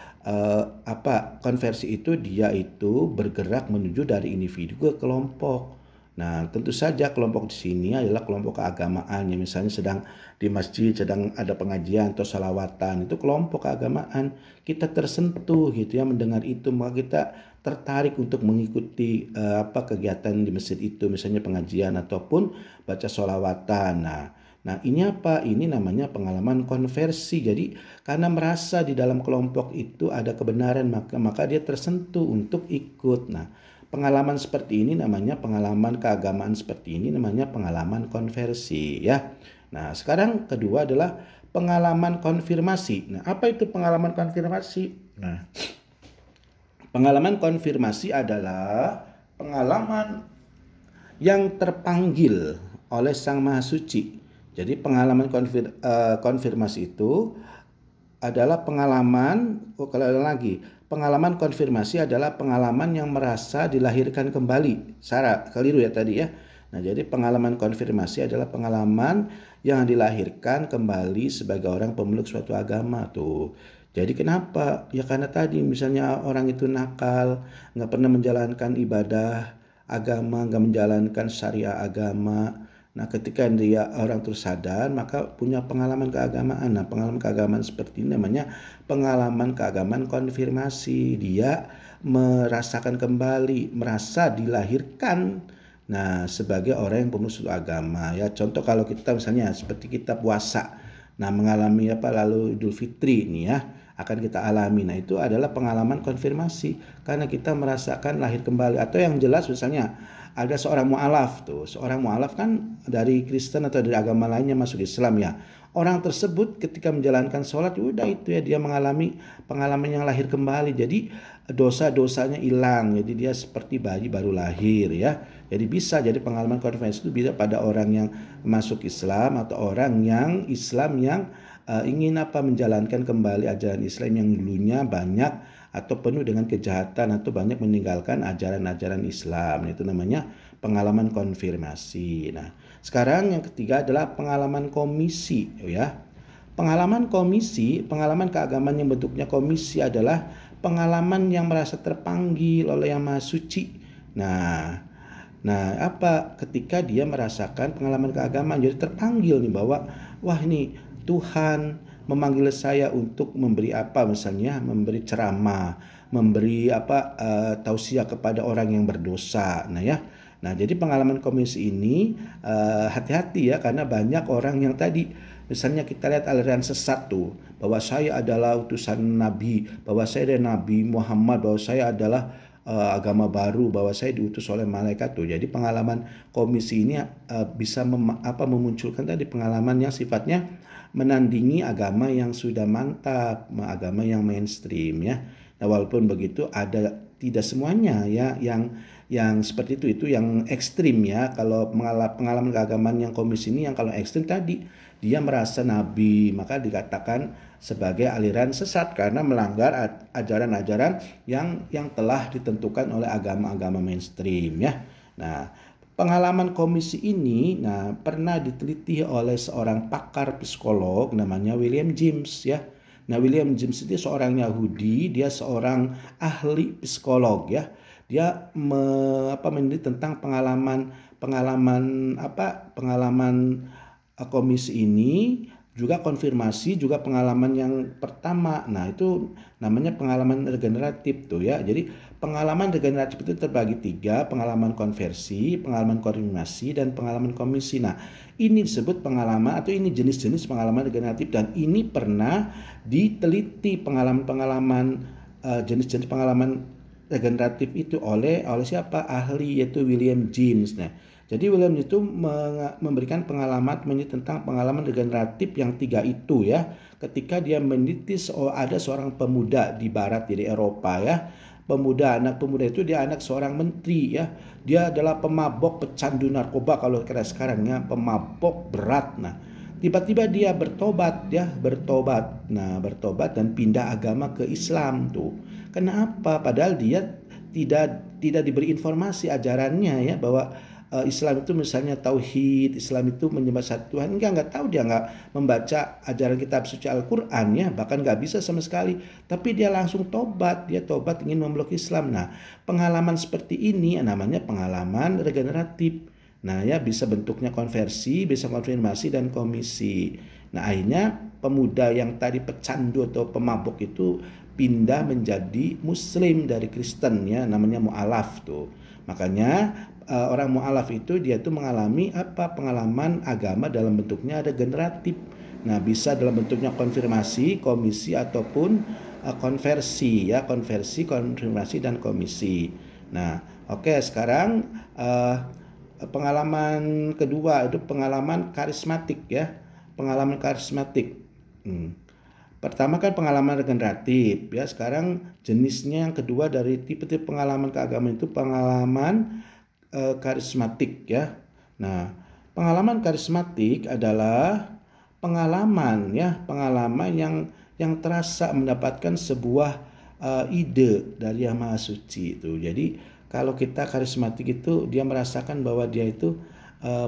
konversi itu dia itu bergerak menuju dari individu ke kelompok. Nah, tentu saja kelompok di sini adalah kelompok keagamaan yang misalnya sedang di masjid, sedang ada pengajian atau salawatan, itu kelompok keagamaan. Kita tersentuh gitu ya mendengar itu, maka kita tertarik untuk mengikuti kegiatan di masjid itu, misalnya pengajian ataupun baca salawatan. Nah, ini apa? Ini namanya pengalaman konversi. Jadi karena merasa di dalam kelompok itu ada kebenaran, maka dia tersentuh untuk ikut. Nah, pengalaman seperti ini namanya pengalaman keagamaan, seperti ini namanya pengalaman konversi ya. Nah, sekarang kedua adalah pengalaman konfirmasi. Nah, apa itu pengalaman konfirmasi? Nah, pengalaman konfirmasi adalah pengalaman yang terpanggil oleh Sang Maha Suci. Jadi pengalaman konfirmasi itu adalah pengalaman konfirmasi adalah pengalaman yang merasa dilahirkan kembali. Keliru ya tadi ya. Nah, jadi pengalaman konfirmasi adalah pengalaman yang dilahirkan kembali sebagai orang pemeluk suatu agama tuh. Jadi kenapa? Ya karena tadi misalnya orang itu nakal, nggak pernah menjalankan ibadah agama, nggak menjalankan syariah agama. Nah, ketika dia orang tersadar, maka punya pengalaman keagamaan. Nah, pengalaman keagamaan seperti ini namanya pengalaman keagamaan konfirmasi. Dia merasakan kembali, merasa dilahirkan. Nah, sebagai orang yang pemeluk suatu agama. Ya, contoh kalau kita misalnya seperti kita puasa. Nah, mengalami lalu Idul Fitri ini ya, akan kita alami. Nah, itu adalah pengalaman konfirmasi karena kita merasakan lahir kembali. Atau yang jelas misalnya ada seorang mu'alaf tuh. Seorang mu'alaf kan dari Kristen atau dari agama lainnya masuk Islam ya. orang tersebut ketika menjalankan sholat udah itu ya, dia mengalami pengalaman yang lahir kembali. Jadi dosa-dosanya hilang. Jadi dia seperti bayi baru lahir ya. Jadi bisa jadi pengalaman konversi itu bisa pada orang yang masuk Islam atau orang yang Islam yang ingin menjalankan kembali ajaran Islam yang dulunya banyak atau penuh dengan kejahatan atau banyak meninggalkan ajaran-ajaran Islam. Itu namanya pengalaman konfirmasi. Nah, sekarang yang ketiga adalah pengalaman komisi ya. Pengalaman komisi, pengalaman keagamaan yang bentuknya komisi adalah pengalaman yang merasa terpanggil oleh Yang Maha Suci. Nah, ketika dia merasakan pengalaman keagamaan, jadi terpanggil nih bahwa wah ini Tuhan memanggil saya untuk memberi misalnya memberi ceramah, memberi tausiah kepada orang yang berdosa. Nah, jadi pengalaman komisi ini hati-hati ya, karena banyak orang yang tadi misalnya kita lihat aliran sesat tuh, bahwa saya adalah utusan Nabi, bahwa saya adalah Nabi Muhammad, bahwa saya adalah agama baru, bahwa saya diutus oleh malaikat tuh. Jadi pengalaman komisi ini bisa memunculkan tadi pengalaman yang sifatnya menandingi agama yang sudah mantap, agama yang mainstream ya. Nah, walaupun begitu ada tidak semuanya ya yang seperti itu yang ekstrim ya. Kalau pengalaman keagamaan yang komisi ini yang kalau ekstrim tadi dia merasa nabi, maka dikatakan sebagai aliran sesat karena melanggar ajaran-ajaran yang telah ditentukan oleh agama-agama mainstream ya. Nah, pengalaman komisi ini pernah diteliti oleh seorang pakar psikolog namanya William James ya. Nah, William James itu seorang Yahudi, dia seorang ahli psikolog ya. Dia meneliti tentang pengalaman komisi ini, juga konfirmasi, juga pengalaman yang pertama. Nah, itu namanya pengalaman regeneratif tuh ya. Jadi pengalaman regeneratif itu terbagi 3, pengalaman konversi, pengalaman konfirmasi, dan pengalaman komisi. Nah, ini disebut pengalaman atau ini jenis-jenis pengalaman regeneratif, dan ini pernah diteliti pengalaman-pengalaman jenis-jenis pengalaman regeneratif itu oleh siapa? Ahli, yaitu William James. Nah, jadi William itu memberikan pengalaman tentang pengalaman regeneratif yang 3 itu ya. Ketika dia meneliti ada seorang pemuda di barat, di Eropa ya. Anak pemuda itu dia anak seorang menteri ya. Dia adalah pemabok, pecandu narkoba kalau kira sekarang ya, pemabok berat. Nah, tiba-tiba dia bertobat. Nah, bertobat dan pindah agama ke Islam tuh. Kenapa? Padahal dia tidak diberi informasi ajarannya ya, bahwa Islam itu misalnya tauhid, Islam itu menyembah satu Tuhan. Enggak tahu, dia enggak membaca ajaran kitab suci Al-Quran ya, bahkan enggak bisa sama sekali. Tapi dia langsung tobat, ingin memeluk Islam. Nah, pengalaman seperti ini namanya pengalaman regeneratif. Nah ya, bisa bentuknya konversi, bisa konfirmasi, dan komisi. Nah, akhirnya pemuda yang tadi pecandu atau pemabuk itu pindah menjadi Muslim dari Kristen ya, namanya mu'alaf tuh. Makanya orang mu'alaf itu dia tuh mengalami pengalaman agama dalam bentuknya regeneratif. Nah, bisa dalam bentuknya konfirmasi, komisi, ataupun konversi ya, konfirmasi, dan komisi. Nah, oke, sekarang pengalaman kedua itu pengalaman karismatik ya. Pengalaman karismatik. Pertama kan pengalaman regeneratif ya. Sekarang jenisnya yang kedua dari tipe-tipe pengalaman keagamaan itu pengalaman karismatik ya. Nah, pengalaman karismatik adalah pengalaman yang terasa mendapatkan sebuah ide dari Yang Maha Suci itu. Jadi kalau kita karismatik itu dia merasakan bahwa dia itu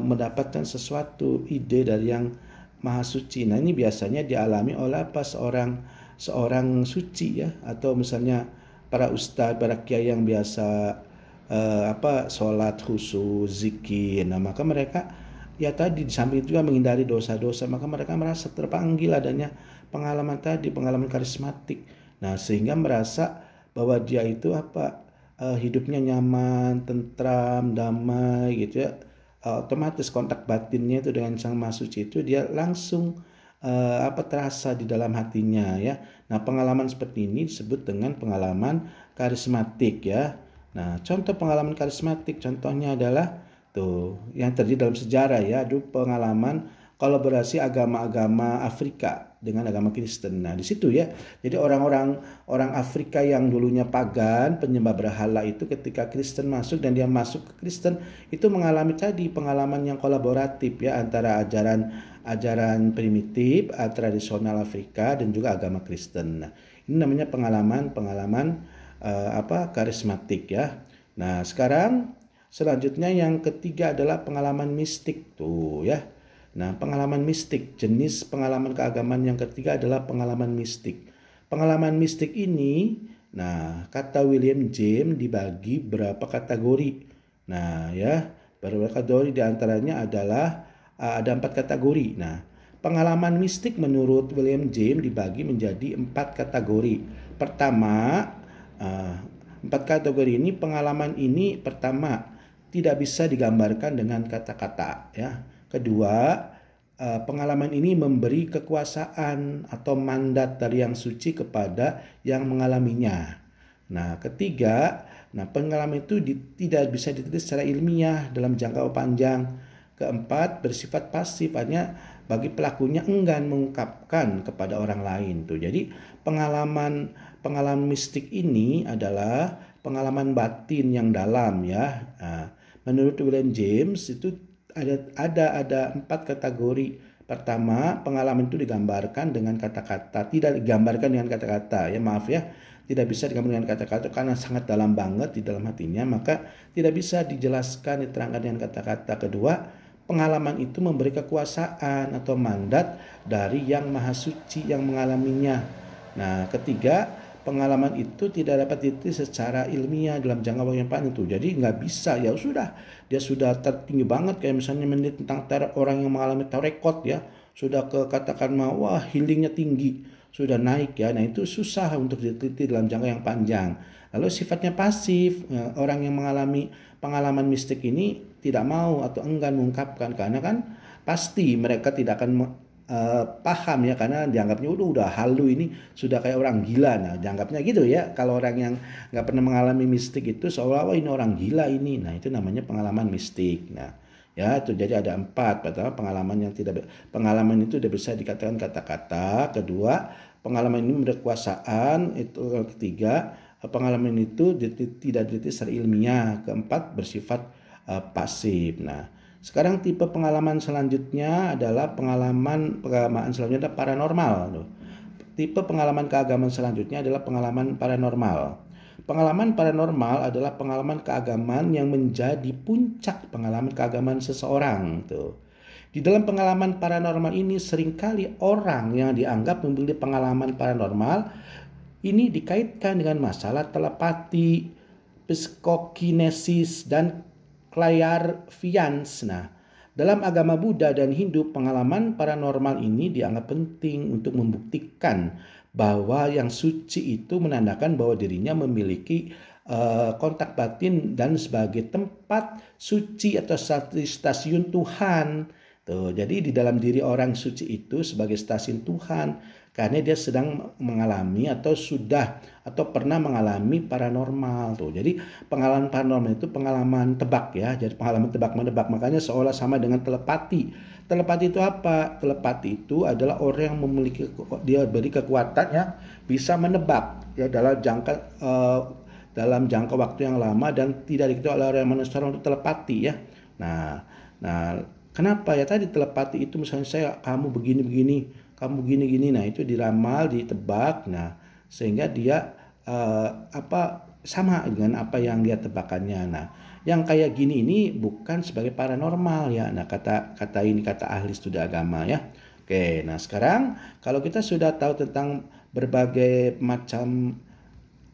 mendapatkan sesuatu ide dari Yang Maha Suci. Nah, ini biasanya dialami oleh seorang suci ya, atau misalnya para ustadz, para kiai yang biasa sholat khusus, zikir. Nah, maka mereka ya tadi di samping juga menghindari dosa-dosa, maka mereka merasa terpanggil adanya pengalaman karismatik. Nah, sehingga merasa bahwa dia itu hidupnya nyaman, tentram, damai gitu ya. Otomatis kontak batinnya itu dengan Sang Maha Suci itu dia langsung terasa di dalam hatinya ya. Nah, pengalaman seperti ini disebut dengan pengalaman karismatik ya. Nah, contoh pengalaman karismatik contohnya adalah tuh yang terjadi dalam sejarah ya. Pengalaman kolaborasi agama-agama Afrika dengan agama Kristen. Nah, di situ ya. Jadi orang Afrika yang dulunya pagan, penyembah berhala itu ketika Kristen masuk dan dia masuk ke Kristen itu mengalami tadi pengalaman yang kolaboratif ya antara ajaran primitif, tradisional Afrika dan juga agama Kristen. Nah, ini namanya pengalaman karismatik ya. Nah, sekarang selanjutnya yang ketiga adalah pengalaman mistik tuh ya. Nah, pengalaman mistik, jenis pengalaman keagamaan yang ketiga adalah pengalaman mistik. Pengalaman mistik ini, nah, kata William James dibagi berapa kategori. Nah, ya, berapa kategori diantaranya adalah ada 4 kategori. Nah, pengalaman mistik menurut William James dibagi menjadi 4 kategori. Pertama, 4 kategori ini, pengalaman ini pertama tidak bisa digambarkan dengan kata-kata ya. Kedua, pengalaman ini memberi kekuasaan atau mandat dari yang suci kepada yang mengalaminya. Nah, ketiga, pengalaman itu tidak bisa ditulis secara ilmiah dalam jangka panjang. Keempat, bersifat pasif, hanya bagi pelakunya enggan mengungkapkan kepada orang lain tuh. Jadi pengalaman mistik ini adalah pengalaman batin yang dalam ya. Nah, menurut William James itu ada 4 kategori. Pertama, pengalaman itu digambarkan dengan kata-kata, tidak digambarkan dengan kata-kata ya, maaf ya, tidak bisa digambarkan dengan kata-kata karena sangat dalam banget di dalam hatinya, maka tidak bisa dijelaskan, diterangkan dengan kata-kata. Kedua, pengalaman itu memberi kekuasaan atau mandat dari yang maha suci yang mengalaminya. Nah, ketiga, pengalaman itu tidak dapat diteliti secara ilmiah dalam jangka waktu yang panjang itu. Jadi nggak bisa, ya sudah, dia sudah tertinggi banget kayak misalnya meneliti tentang orang yang mengalami tarekot ya, sudah katakan wah healingnya tinggi, sudah naik ya. Nah, itu susah untuk diteliti dalam jangka yang panjang. Lalu sifatnya pasif, orang yang mengalami pengalaman mistik ini tidak mau atau enggan mengungkapkan karena kan pasti mereka tidak akan paham ya, karena dianggapnya udah halu, ini sudah kayak orang gila. Nah, dianggapnya gitu ya, kalau orang yang nggak pernah mengalami mistik itu seolah-olah ini orang gila ini. Nah, itu namanya pengalaman mistik. Nah ya, itu jadi ada 4. Pertama, pengalaman itu tidak bisa dikatakan kata-kata. Kedua, pengalaman ini memberi kekuasaan. Itu ketiga, pengalaman itu tidak diteliti secara ilmiah. Keempat, bersifat pasif. Nah, sekarang tipe pengalaman selanjutnya adalah pengalaman selanjutnya paranormal. Tipe pengalaman keagamaan selanjutnya adalah pengalaman paranormal. Pengalaman paranormal adalah pengalaman keagamaan yang menjadi puncak pengalaman keagamaan seseorang. Tuh. Di dalam pengalaman paranormal ini seringkali orang yang dianggap memiliki pengalaman paranormal ini dikaitkan dengan masalah telepati, psikokinesis, dan clairvoyance. Nah, dalam agama Buddha dan Hindu, pengalaman paranormal ini dianggap penting untuk membuktikan bahwa yang suci itu menandakan bahwa dirinya memiliki kontak batin dan sebagai tempat suci atau stasiun Tuhan. Tuh, jadi di dalam diri orang suci itu sebagai stasiun Tuhan karena dia sedang mengalami atau pernah mengalami paranormal tuh. Jadi pengalaman paranormal itu pengalaman tebak ya. Jadi pengalaman tebak-menebak, makanya seolah sama dengan telepati. Telepati itu apa? Telepati itu adalah orang yang dia beri kekuatan ya, bisa menebak ya dalam jangka waktu yang lama dan tidak diketahui oleh orang yang manusia untuk telepati ya. Nah, kenapa ya tadi telepati itu misalnya kamu begini-begini, kamu gini-gini, nah itu diramal, ditebak, nah sehingga dia sama dengan apa yang dia tebakannya. Nah, yang kayak gini ini bukan sebagai paranormal ya. Nah, kata ahli studi agama ya. Oke, nah sekarang kalau kita sudah tahu tentang berbagai macam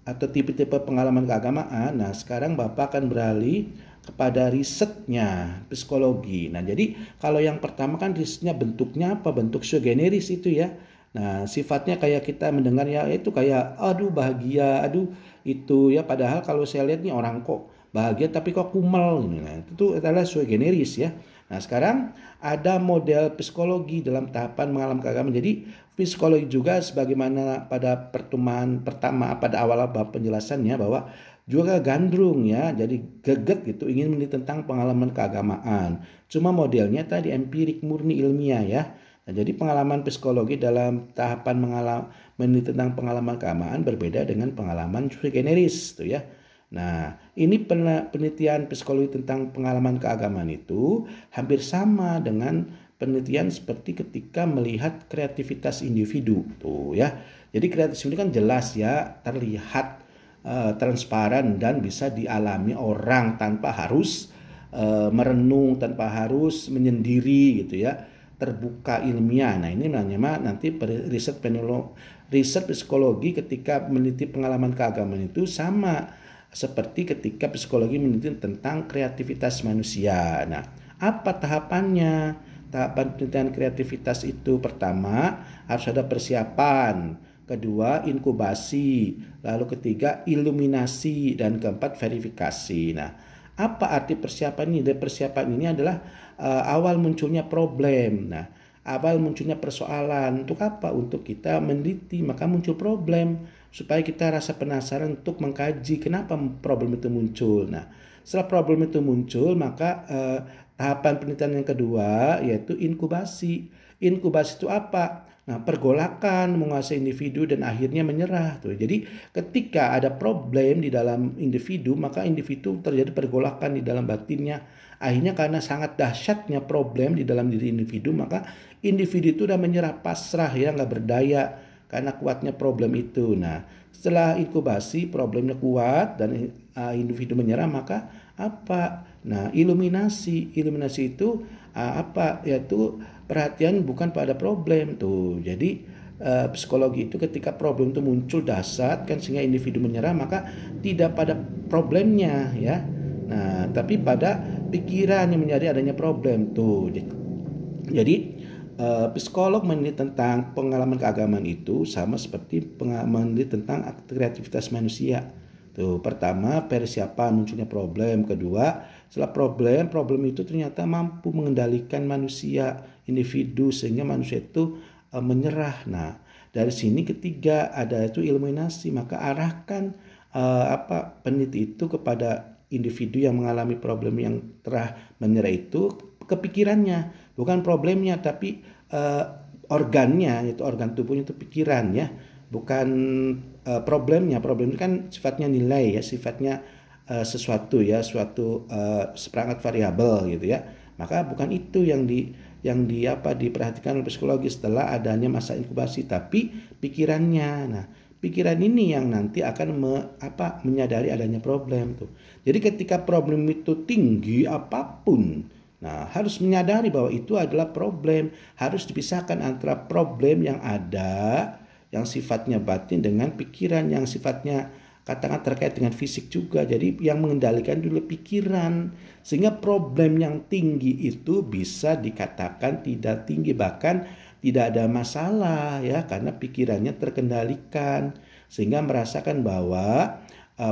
atau tipe-tipe pengalaman keagamaan, nah sekarang Bapak akan beralih kepada risetnya psikologi. Nah, jadi kalau yang pertama kan risetnya bentuknya apa? Bentuk sui generis itu ya. Nah, sifatnya kayak kita mendengar ya itu kayak aduh bahagia, aduh itu ya, padahal kalau saya lihat nih orang kok bahagia tapi kok kumel. Nah, itu adalah sui generis ya. Nah, sekarang ada model psikologi dalam tahapan mengalami keagamaan. Jadi psikologi juga sebagaimana pada pertemuan pertama pada awal bab penjelasannya bahwa juga gandrung ya, jadi geget gitu ingin meneliti tentang pengalaman keagamaan. Cuma modelnya tadi empirik murni ilmiah ya. Nah, jadi pengalaman psikologi dalam tahapan meneliti tentang pengalaman keagamaan berbeda dengan pengalaman sui generis tuh ya. Nah, ini penelitian psikologi tentang pengalaman keagamaan itu hampir sama dengan penelitian seperti ketika melihat kreativitas individu tuh ya. Jadi kreativitas ini kan jelas ya, terlihat transparan dan bisa dialami orang tanpa harus merenung, tanpa harus menyendiri gitu ya, terbuka ilmiah. Nah ini namanya nanti riset psikologi ketika meneliti pengalaman keagamaan itu sama seperti ketika psikologi meneliti tentang kreativitas manusia. Nah apa tahapannya? Tahapan penelitian kreativitas itu pertama harus ada persiapan, kedua inkubasi, lalu ketiga iluminasi, dan keempat verifikasi. Nah, apa arti persiapan ini? Dan persiapan ini adalah awal munculnya problem. Nah, awal munculnya persoalan. Untuk apa? Untuk kita meneliti, maka muncul problem supaya kita rasa penasaran untuk mengkaji kenapa problem itu muncul. Nah, setelah problem itu muncul, maka tahapan penelitian yang kedua yaitu inkubasi. Inkubasi itu apa? Nah, pergolakan menguasai individu dan akhirnya menyerah tuh. Jadi ketika ada problem di dalam individu, maka individu terjadi pergolakan di dalam batinnya. Akhirnya karena sangat dahsyatnya problem di dalam diri individu, maka individu itu udah menyerah, pasrah ya, nggak berdaya karena kuatnya problem itu. Nah, setelah inkubasi problemnya kuat dan individu menyerah, maka apa? Nah, iluminasi itu apa? Yaitu perhatian bukan pada problem tuh. Jadi psikologi itu ketika problem itu muncul dahsyat kan sehingga individu menyerah, maka tidak pada problemnya ya. Nah, tapi pada pikiran yang menjadi adanya problem tuh. Jadi psikolog meneliti tentang pengalaman keagamaan itu sama seperti meneliti tentang kreativitas manusia. Tuh, pertama persiapan munculnya problem, kedua setelah problem itu ternyata mampu mengendalikan manusia, individu sehingga manusia itu menyerah. Nah, dari sini ketiga ada itu iluminasi, maka arahkan peneliti itu kepada individu yang mengalami problem yang telah menyerah itu ke pikirannya, bukan problemnya tapi organnya, yaitu organ tubuhnya itu pikiran ya. Bukan problemnya. Problem itu kan sifatnya nilai ya, sifatnya sesuatu ya, suatu seperangkat variabel gitu ya. Maka bukan itu yang diperhatikan oleh psikologi setelah adanya masa inkubasi, tapi pikirannya. Nah, pikiran ini yang nanti akan menyadari adanya problem tuh. Jadi ketika problem itu tinggi apapun, nah harus menyadari bahwa itu adalah problem, harus dipisahkan antara problem yang ada yang sifatnya batin dengan pikiran yang sifatnya katakan terkait dengan fisik juga. Jadi yang mengendalikan dulu pikiran, sehingga problem yang tinggi itu bisa dikatakan tidak tinggi, bahkan tidak ada masalah ya, karena pikirannya terkendalikan sehingga merasakan bahwa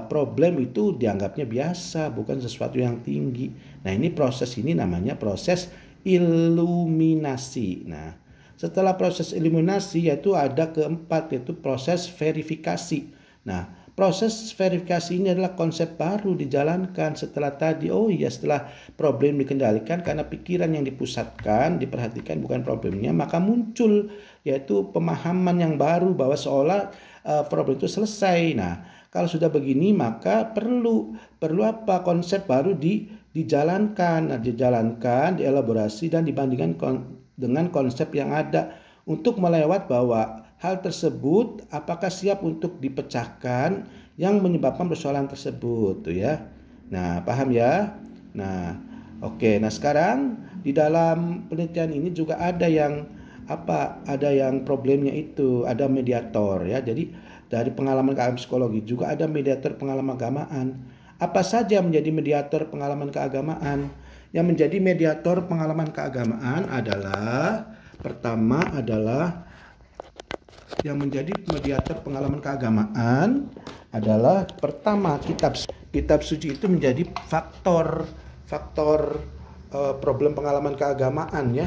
problem itu dianggapnya biasa, bukan sesuatu yang tinggi. Nah, ini proses ini namanya proses iluminasi. Nah, setelah proses eliminasi yaitu ada keempat, yaitu proses verifikasi. Nah, proses verifikasi ini adalah konsep baru dijalankan setelah tadi. Setelah problem dikendalikan karena pikiran yang dipusatkan, diperhatikan bukan problemnya, maka muncul yaitu pemahaman yang baru bahwa seolah problem itu selesai. Nah, kalau sudah begini maka perlu apa? Konsep baru dijalankan. Nah, dielaborasi dan dibandingkan dengan konsep yang ada untuk melewat bahwa hal tersebut apakah siap untuk dipecahkan yang menyebabkan persoalan tersebut tuh ya. Nah, paham ya? Nah, oke. Nah, sekarang di dalam penelitian ini juga ada yang ada yang problemnya itu, ada mediator ya. Jadi dari pengalaman keagamaan psikologi juga ada mediator pengalaman keagamaan. Apa saja menjadi mediator pengalaman keagamaan? Yang menjadi mediator pengalaman keagamaan adalah pertama adalah yang menjadi mediator pengalaman keagamaan adalah pertama kitab suci itu menjadi faktor problem pengalaman keagamaan ya.